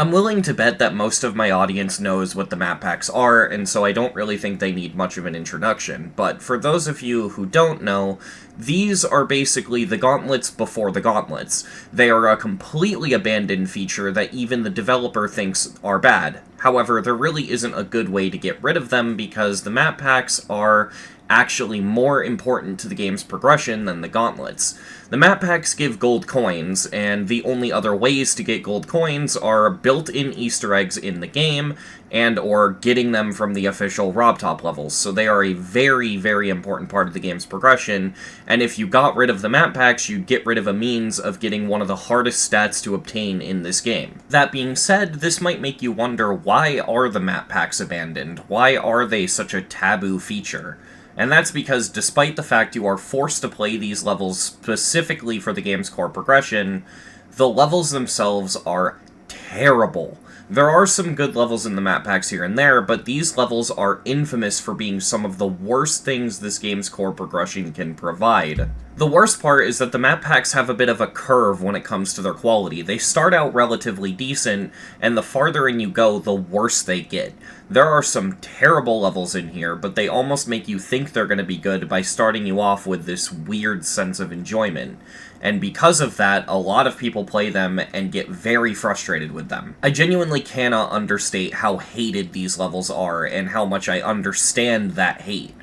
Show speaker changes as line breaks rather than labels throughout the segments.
I'm willing to bet that most of my audience knows what the map packs are, and so I don't really think they need much of an introduction, but for those of you who don't know, these are basically the gauntlets before the gauntlets. They are a completely abandoned feature that even the developer thinks are bad. However, there really isn't a good way to get rid of them because the map packs are actually more important to the game's progression than the gauntlets. The map packs give gold coins, and the only other ways to get gold coins are built-in Easter eggs in the game, and or getting them from the official RobTop levels, so they are a very, very important part of the game's progression, and if you got rid of the map packs, you'd get rid of a means of getting one of the hardest stats to obtain in this game. That being said, this might make you wonder, why are the map packs abandoned? Why are they such a taboo feature? And that's because despite the fact you are forced to play these levels specifically for the game's core progression, the levels themselves are terrible. There are some good levels in the map packs here and there, but these levels are infamous for being some of the worst things this game's core progression can provide. The worst part is that the map packs have a bit of a curve when it comes to their quality. They start out relatively decent, and the farther in you go, the worse they get. There are some terrible levels in here, but they almost make you think they're going to be good by starting you off with this weird sense of enjoyment. And because of that, a lot of people play them and get very frustrated with them. I genuinely cannot understate how hated these levels are, and how much I understand that hate.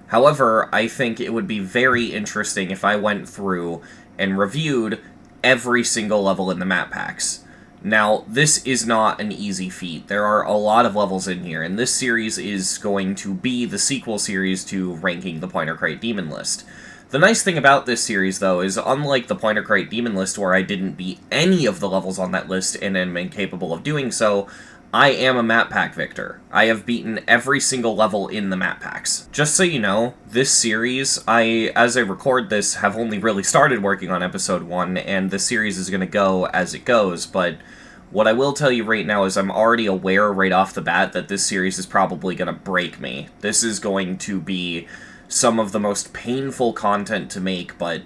However, I think it would be very interesting if I went through and reviewed every single level in the map packs. Now, this is not an easy feat. There are a lot of levels in here, and this series is going to be the sequel series to ranking the Pointer Crate Demon List. The nice thing about this series, though, is unlike the Pointer Crate Demon List, where I didn't beat any of the levels on that list and am incapable of doing so, I am a map pack victor. I have beaten every single level in the map packs. Just so you know, this series, as I record this, have only really started working on episode 1, and the series is going to go as it goes, but what I will tell you right now is I'm already aware right off the bat that this series is probably going to break me. This is going to be some of the most painful content to make, but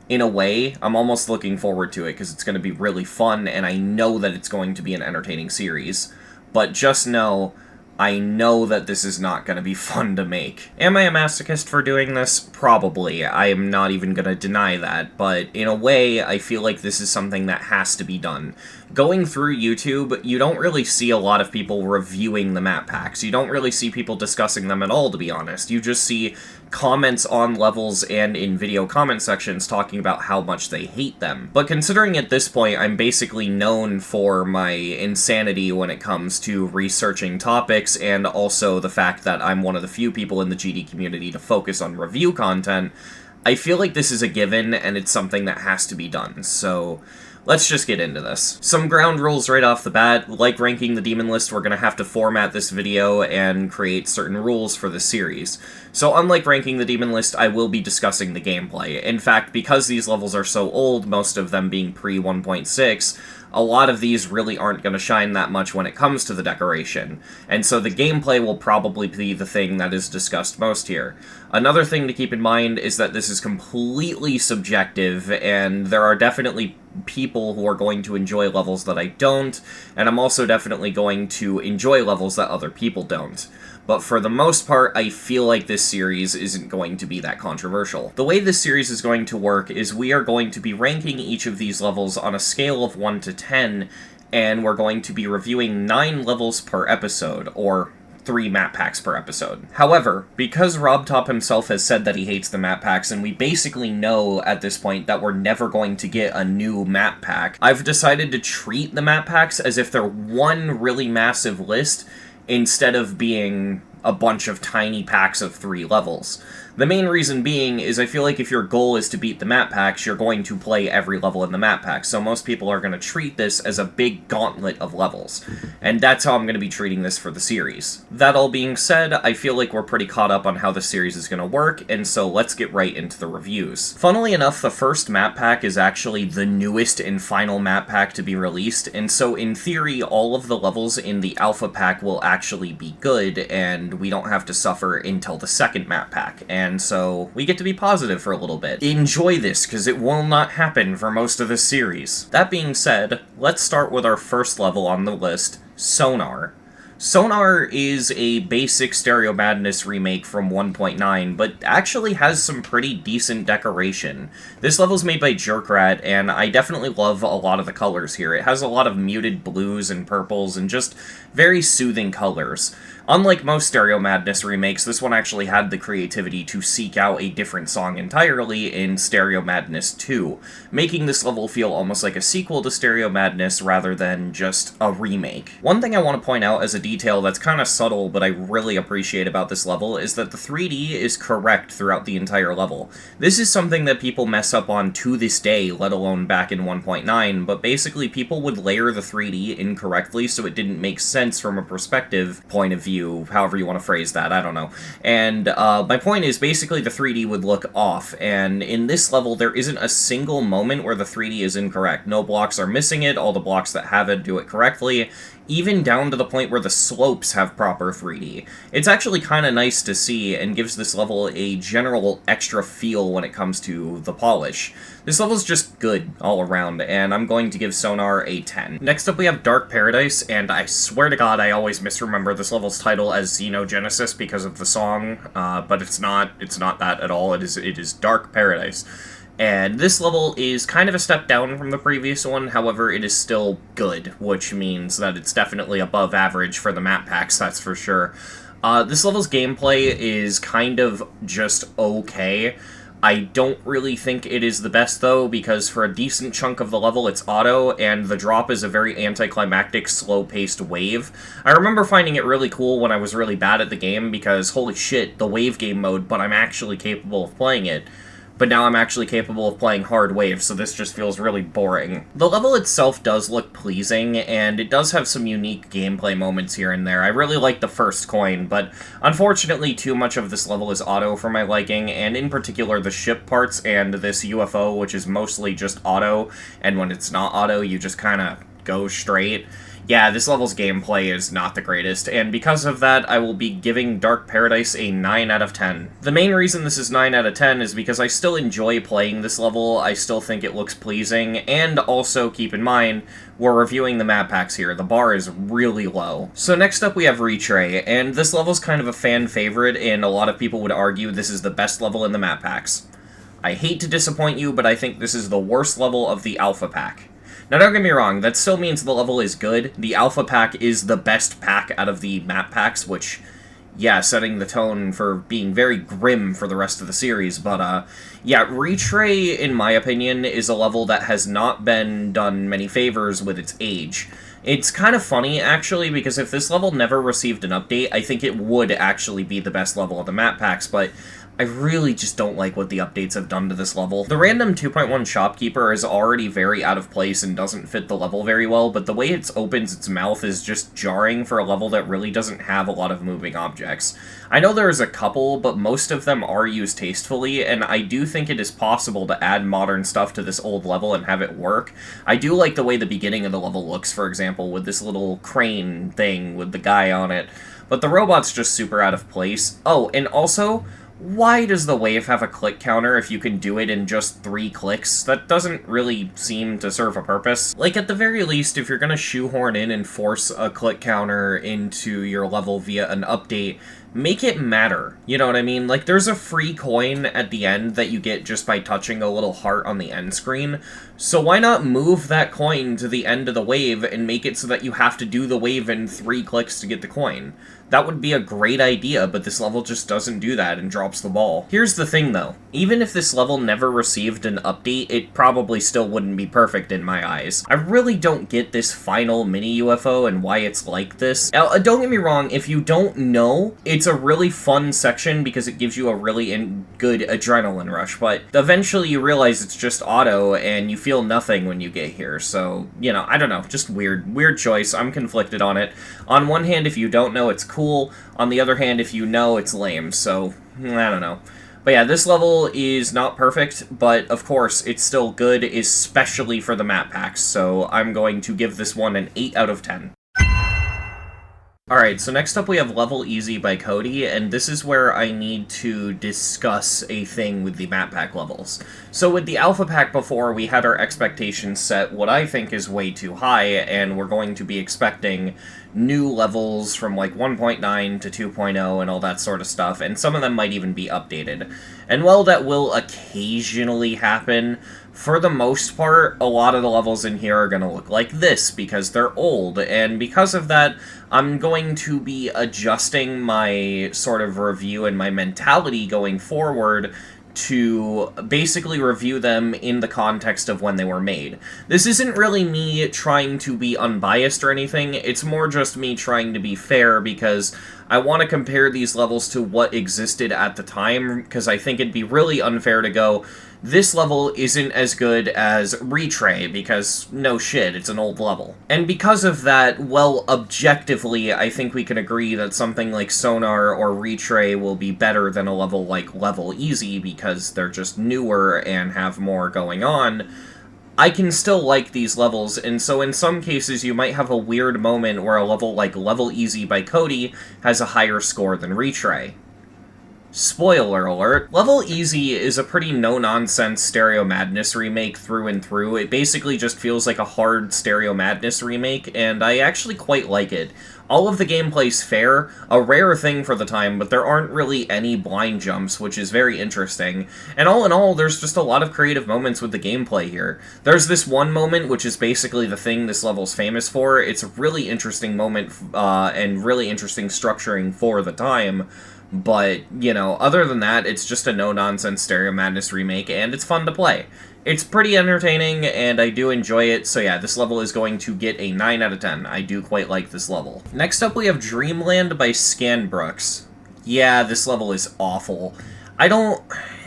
in a way, I'm almost looking forward to it because it's going to be really fun, and I know that it's going to be an entertaining series. But just know, I know that this is not going to be fun to make. Am I a masochist for doing this? Probably. I am not even going to deny that, but in a way, I feel like this is something that has to be done. Going through YouTube, you don't really see a lot of people reviewing the map packs. You don't really see people discussing them at all, to be honest. You just see comments on levels and in video comment sections talking about how much they hate them. But considering at this point I'm basically known for my insanity when it comes to researching topics, and also the fact that I'm one of the few people in the GD community to focus on review content, I feel like this is a given and it's something that has to be done. So let's just get into this. Some ground rules right off the bat. Like ranking the demon list, we're going to have to format this video and create certain rules for the series. So unlike ranking the demon list, I will be discussing the gameplay. In fact, because these levels are so old, most of them being pre-1.6, a lot of these really aren't going to shine that much when it comes to the decoration, and so the gameplay will probably be the thing that is discussed most here. Another thing to keep in mind is that this is completely subjective, and there are definitely people who are going to enjoy levels that I don't, and I'm also definitely going to enjoy levels that other people don't. But for the most part, I feel like this series isn't going to be that controversial. The way this series is going to work is we are going to be ranking each of these levels on a scale of 1 to 10, and we're going to be reviewing 9 levels per episode, or 3 map packs per episode. However, because RobTop himself has said that he hates the map packs, and we basically know at this point that we're never going to get a new map pack, I've decided to treat the map packs as if they're one really massive list, instead of being a bunch of tiny packs of 3 levels. The main reason being is I feel like if your goal is to beat the map packs, you're going to play every level in the map pack, so most people are going to treat this as a big gauntlet of levels, and that's how I'm going to be treating this for the series. That all being said, I feel like we're pretty caught up on how the series is going to work, and so let's get right into the reviews. Funnily enough, the first map pack is actually the newest and final map pack to be released, and so in theory, all of the levels in the alpha pack will actually be good, and we don't have to suffer until the second map pack. and so we get to be positive for a little bit. Enjoy this, because it will not happen for most of this series. That being said, let's start with our first level on the list, Sonar. Sonar is a basic Stereo Madness remake from 1.9, but actually has some pretty decent decoration. This level's made by Jerkrat, and I definitely love a lot of the colors here. It has a lot of muted blues and purples, and just very soothing colors. Unlike most Stereo Madness remakes, this one actually had the creativity to seek out a different song entirely in Stereo Madness 2, making this level feel almost like a sequel to Stereo Madness rather than just a remake. One thing I want to point out as a detail that's kind of subtle but I really appreciate about this level is that the 3D is correct throughout the entire level. This is something that people mess up on to this day, let alone back in 1.9, but basically people would layer the 3D incorrectly so it didn't make sense from a perspective point of view, however you want to phrase that, I don't know. And my point is, basically the 3D would look off, and in this level there isn't a single moment where the 3D is incorrect. No blocks are missing it, all the blocks that have it do it correctly, even down to the point where the slopes have proper 3D. It's actually kind of nice to see, and gives this level a general extra feel when it comes to the polish. This level's just good all around, and I'm going to give Sonar a 10. Next up we have Dark Paradise, and I swear to god I always misremember this level's title as Xenogenesis because of the song, but it's not that at all. It is Dark Paradise. And this level is kind of a step down from the previous one, however it is still good, which means that it's definitely above average for the map packs, that's for sure. This level's gameplay is kind of just okay. I don't really think it is the best, though, because for a decent chunk of the level it's auto, and the drop is a very anticlimactic, slow-paced wave. I remember finding it really cool when I was really bad at the game, because holy shit, the wave game mode, but I'm actually capable of playing it. But now I'm actually capable of playing hard waves, so this just feels really boring. The level itself does look pleasing, and it does have some unique gameplay moments here and there. I really like the first coin, but unfortunately too much of this level is auto for my liking, and in particular the ship parts and this UFO, which is mostly just auto, and when it's not auto, you just kinda go straight. Yeah, this level's gameplay is not the greatest, and because of that, I will be giving Dark Paradise a 9 out of 10. The main reason this is 9 out of 10 is because I still enjoy playing this level, I still think it looks pleasing, and also, keep in mind, we're reviewing the map packs here. The bar is really low. So next up we have ReTraY, and this level's kind of a fan favorite, and a lot of people would argue this is the best level in the map packs. I hate to disappoint you, but I think this is the worst level of the Alpha Pack. Now, don't get me wrong, that still means the level is good. The Alpha Pack is the best pack out of the map packs, which, yeah, setting the tone for being very grim for the rest of the series, but, yeah, ReTraY, in my opinion, is a level that has not been done many favors with its age. It's kind of funny, actually, because if this level never received an update, I think it would actually be the best level of the map packs, but I really just don't like what the updates have done to this level. The random 2.1 shopkeeper is already very out of place and doesn't fit the level very well, but the way it opens its mouth is just jarring for a level that really doesn't have a lot of moving objects. I know there's a couple, but most of them are used tastefully, and I do think it is possible to add modern stuff to this old level and have it work. I do like the way the beginning of the level looks, for example, with this little crane thing with the guy on it, but the robot's just super out of place. Oh, and also, why does the wave have a click counter if you can do it in just 3 clicks? That doesn't really seem to serve a purpose. Like, at the very least, if you're gonna shoehorn in and force a click counter into your level via an update, make it matter. You know what I mean? Like, there's a free coin at the end that you get just by touching a little heart on the end screen, so why not move that coin to the end of the wave and make it so that you have to do the wave in 3 clicks to get the coin? That would be a great idea, but this level just doesn't do that and drops the ball. Here's the thing, though. Even if this level never received an update, it probably still wouldn't be perfect in my eyes. I really don't get this final mini UFO and why it's like this. Now, don't get me wrong, if you don't know, it's a really fun section because it gives you a really good adrenaline rush, but eventually you realize it's just auto and you feel nothing when you get here, so, you know, I don't know, just weird choice. I'm conflicted on it. On one hand, if you don't know, it's cool. On the other hand, if you know, it's lame, so, I don't know. But yeah, this level is not perfect, but of course, it's still good, especially for the map packs, so I'm going to give this one an 8 out of 10. Alright, so next up we have Level Easy by Cody, and this is where I need to discuss a thing with the map pack levels. So with the alpha pack before, we had our expectations set what I think is way too high, and we're going to be expecting new levels from like 1.9 to 2.0 and all that sort of stuff, and some of them might even be updated. And while that will occasionally happen, for the most part, a lot of the levels in here are going to look like this because they're old, and because of that, I'm going to be adjusting my sort of review and my mentality going forward to basically review them in the context of when they were made. This isn't really me trying to be unbiased or anything, it's more just me trying to be fair because I want to compare these levels to what existed at the time, because I think it'd be really unfair to go, this level isn't as good as ReTraY, because no shit, it's an old level. And because of that, well, objectively, I think we can agree that something like Sonar or ReTraY will be better than a level like Level Easy, because they're just newer and have more going on. I can still like these levels, and so in some cases you might have a weird moment where a level like Level Easy by Cody has a higher score than ReTraY. Spoiler alert, Level Easy is a pretty no-nonsense Stereo Madness remake through and through. It basically just feels like a hard Stereo Madness remake, and I actually quite like it. All of the gameplay's fair, a rare thing for the time, but there aren't really any blind jumps, which is very interesting. And all in all, there's just a lot of creative moments with the gameplay here. There's this one moment, which is basically the thing this level's famous for. It's a really interesting moment, and really interesting structuring for the time. But, you know, other than that, it's just a no-nonsense Stereo Madness remake, and it's fun to play. It's pretty entertaining, and I do enjoy it, so yeah, this level is going to get a 9 out of 10. I do quite like this level. Next up, we have Dreamland by Scanbrooks. Yeah, this level is awful.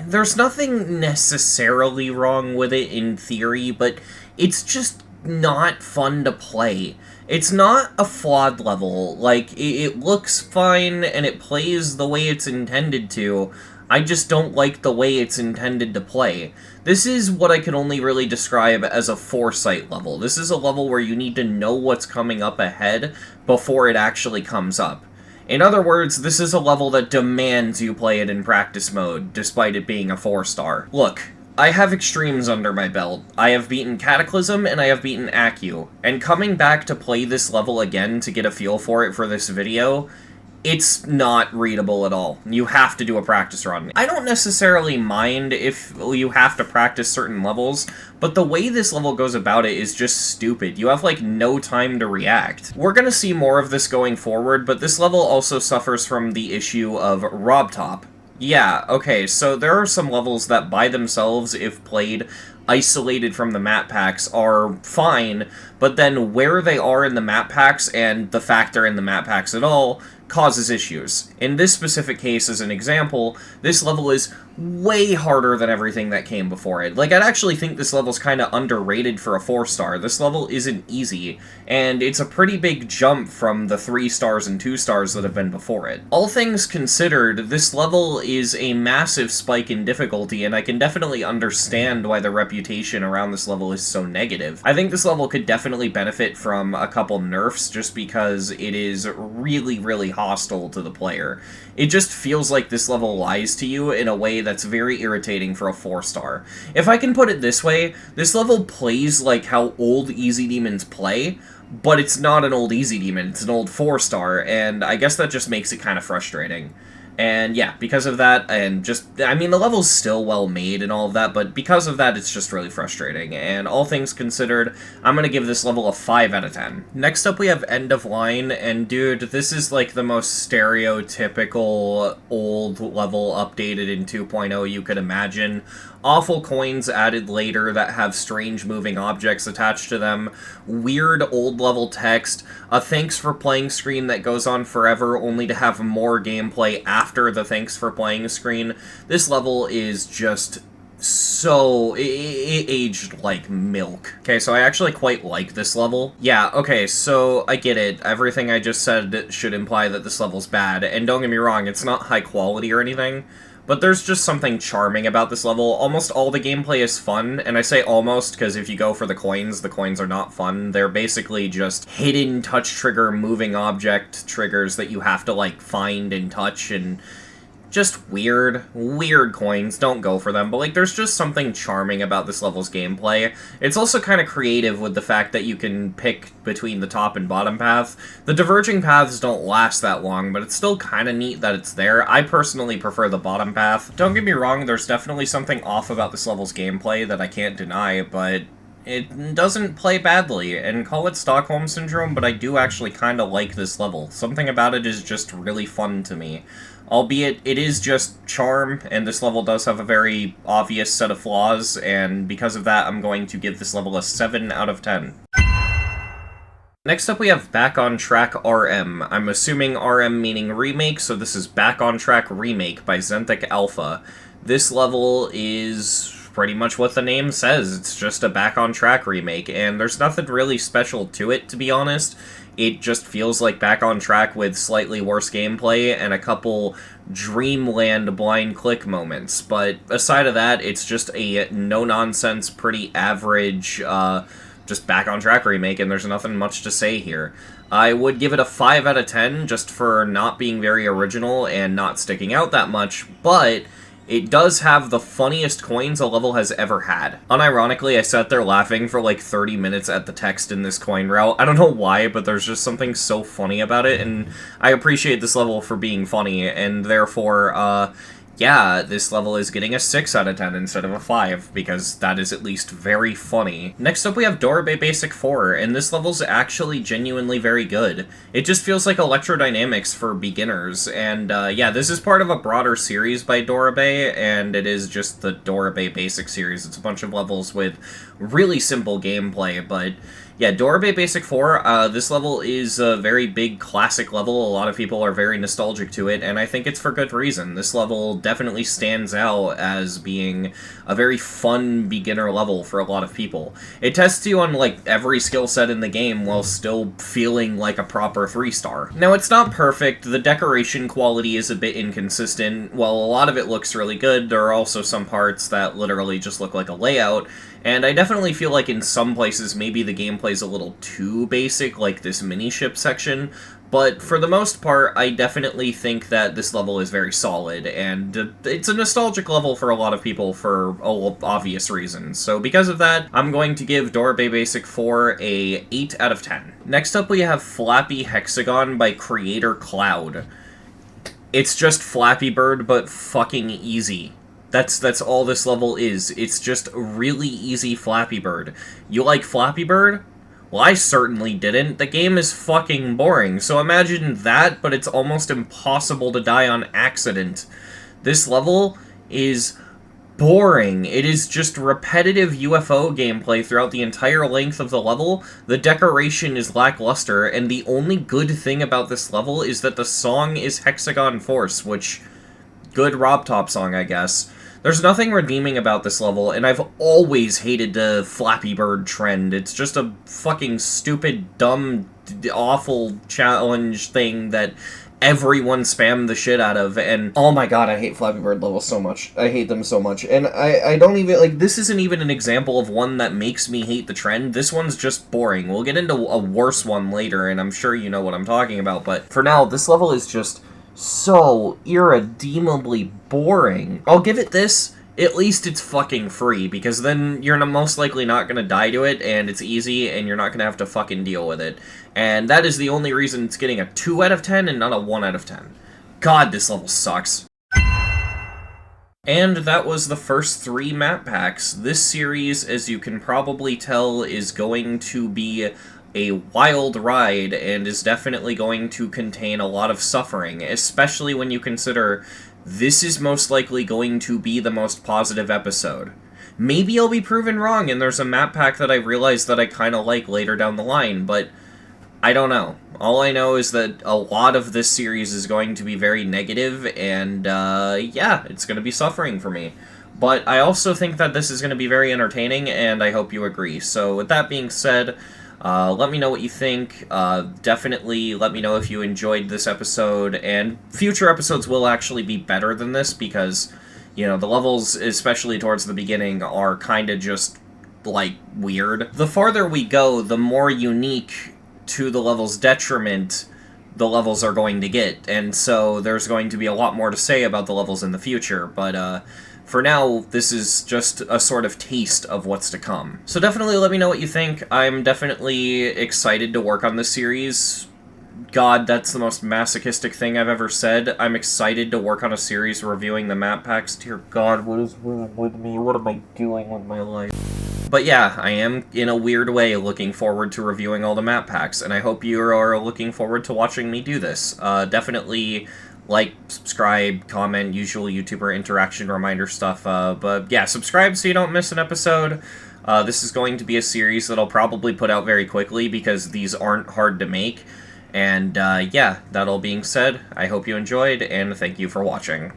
There's nothing necessarily wrong with it in theory, but it's just not fun to play. It's not a flawed level. Like, it looks fine, and it plays the way it's intended to. I just don't like the way it's intended to play. This is what I can only really describe as a foresight level. This is a level where you need to know what's coming up ahead before it actually comes up. In other words, this is a level that demands you play it in practice mode, despite it being a 4-star. Look, I have extremes under my belt. I have beaten Cataclysm, and I have beaten Accu, and coming back to play this level again to get a feel for it for this video, it's not readable at all. You have to do a practice run. I don't necessarily mind if you have to practice certain levels, but the way this level goes about it is just stupid. You have, like, no time to react. We're gonna see more of this going forward, but this level also suffers from the issue of Rob Top. Yeah, okay, so there are some levels that by themselves, if played isolated from the map packs, are fine, but then where they are in the map packs and the fact they're in the map packs at all causes issues. In this specific case, as an example, this level is way harder than everything that came before it. Like, I'd actually think this level's kind of underrated for a 4-star. This level isn't easy, and it's a pretty big jump from the 3 stars and 2 stars that have been before it. All things considered, this level is a massive spike in difficulty, and I can definitely understand why the reputation around this level is so negative. I think this level could definitely benefit from a couple nerfs, just because it is really, really hostile to the player. It just feels like this level lies to you in a way that's very irritating for a 4-star. If I can put it this way, this level plays like how old Easy Demons play, but it's not an old Easy Demon, it's an old 4-star, and I guess that just makes it kind of frustrating. And yeah, because of that, and just, I mean, the level's still well made and all of that, but because of that, it's just really frustrating. And all things considered, I'm gonna give this level a 5 out of 10. Next up, we have End of Line, and dude, this is like the most stereotypical old level updated in 2.0 you could imagine. Awful coins added later that have strange moving objects attached to them, weird old level text, a thanks for playing screen that goes on forever only to have more gameplay after the thanks for playing screen. This level is just so... it aged like milk. Okay, so I actually quite like this level. Yeah, okay, so I get it. Everything I just said should imply that this level's bad, and don't get me wrong, it's not high quality or anything, but there's just something charming about this level. Almost all the gameplay is fun, and I say almost because if you go for the coins are not fun. They're basically just hidden touch trigger moving object triggers that you have to, like, find and touch, and just weird coins. Don't go for them, but, like, there's just something charming about this level's gameplay. It's also kind of creative with the fact that you can pick between the top and bottom path. The diverging paths don't last that long, but it's still kind of neat that it's there. I personally prefer the bottom path. Don't get me wrong, there's definitely something off about this level's gameplay that I can't deny, but it doesn't play badly, and call it Stockholm Syndrome, but I do actually kind of like this level. Something about it is just really fun to me. Albeit, it is just charm, and this level does have a very obvious set of flaws, and because of that, I'm going to give this level a 7 out of 10. Next up we have Back on Track RM. I'm assuming RM meaning remake, so this is Back on Track Remake by Zenthik Alpha. This level is pretty much what the name says. It's just a Back on Track remake, and there's nothing really special to it, to be honest. It just feels like Back on Track with slightly worse gameplay and a couple Dreamland blind click moments. But aside of that, it's just a no-nonsense, pretty average, just Back on Track remake, and there's nothing much to say here. I would give it a 5 out of 10 just for not being very original and not sticking out that much, but it does have the funniest coins a level has ever had. Unironically, I sat there laughing for like 30 minutes at the text in this coin route. I don't know why, but there's just something so funny about it, and I appreciate this level for being funny, and therefore, yeah, this level is getting a 6 out of 10 instead of a 5, because that is at least very funny. Next up we have Dorabe Basic 4, and this level's actually genuinely very good. It just feels like electrodynamics for beginners, and yeah, this is part of a broader series by Dorabe, and it is just the Dorabe Basic series. It's a bunch of levels with really simple gameplay, but yeah, Dorabe Basic 4, this level is a very big classic level. A lot of people are very nostalgic to it, and I think it's for good reason. This level definitely stands out as being a very fun beginner level for a lot of people. It tests you on, like, every skill set in the game while still feeling like a proper 3-star. Now, it's not perfect. The decoration quality is a bit inconsistent. While a lot of it looks really good, there are also some parts that literally just look like a layout, and I definitely feel like in some places maybe the gameplay's a little too basic, like this mini-ship section, but for the most part, I definitely think that this level is very solid, and it's a nostalgic level for a lot of people for obvious reasons. So because of that, I'm going to give Dorabe Basic 4 a 8 out of 10. Next up we have Flappy Hexagon by Creator Cloud. It's just Flappy Bird, but fucking easy. That's all this level is. It's just really easy Flappy Bird. You like Flappy Bird? Well, I certainly didn't. The game is fucking boring, so imagine that, but it's almost impossible to die on accident. This level is boring. It is just repetitive UFO gameplay throughout the entire length of the level. The decoration is lackluster, and the only good thing about this level is that the song is Hexagon Force, which, good Rob Top song, I guess. There's nothing redeeming about this level, and I've always hated the Flappy Bird trend. It's just a fucking stupid, dumb, awful challenge thing that everyone spammed the shit out of, and oh my god, I hate Flappy Bird levels so much. I hate them so much, and I don't even, like, this isn't even an example of one that makes me hate the trend. This one's just boring. We'll get into a worse one later, and I'm sure you know what I'm talking about, but for now, this level is just so irredeemably boring. I'll give it this. At least it's fucking free, because then you're most likely not gonna die to it, and it's easy, and you're not gonna have to fucking deal with it. And that is the only reason it's getting a 2 out of 10 and not a 1 out of 10. God, this level sucks. And that was the first 3 map packs. This series, as you can probably tell, is going to be a wild ride, and is definitely going to contain a lot of suffering, especially when you consider this is most likely going to be the most positive episode. Maybe I'll be proven wrong, and there's a map pack that I realize that I kinda like later down the line, but I don't know. All I know is that a lot of this series is going to be very negative, and yeah, it's going to be suffering for me. But I also think that this is going to be very entertaining, and I hope you agree. So with that being said, let me know what you think. Definitely let me know if you enjoyed this episode, and future episodes will actually be better than this, because You know, the levels, especially towards the beginning, are kind of just, like, weird. The farther we go, the more unique, to the level's detriment, the levels are going to get, and so there's going to be a lot more to say about the levels in the future, but for now, this is just a sort of taste of what's to come. So definitely let me know what you think. I'm definitely excited to work on this series. God, that's the most masochistic thing I've ever said. I'm excited to work on a series reviewing the map packs. Dear God, what is wrong with me? What am I doing with my life? But yeah, I am, in a weird way, looking forward to reviewing all the map packs, and I hope you are looking forward to watching me do this. Definitely like, subscribe, comment, usual YouTuber interaction reminder stuff, but yeah, subscribe so you don't miss an episode. This is going to be a series that I'll probably put out very quickly, because these aren't hard to make. And, yeah, that all being said, I hope you enjoyed, and thank you for watching.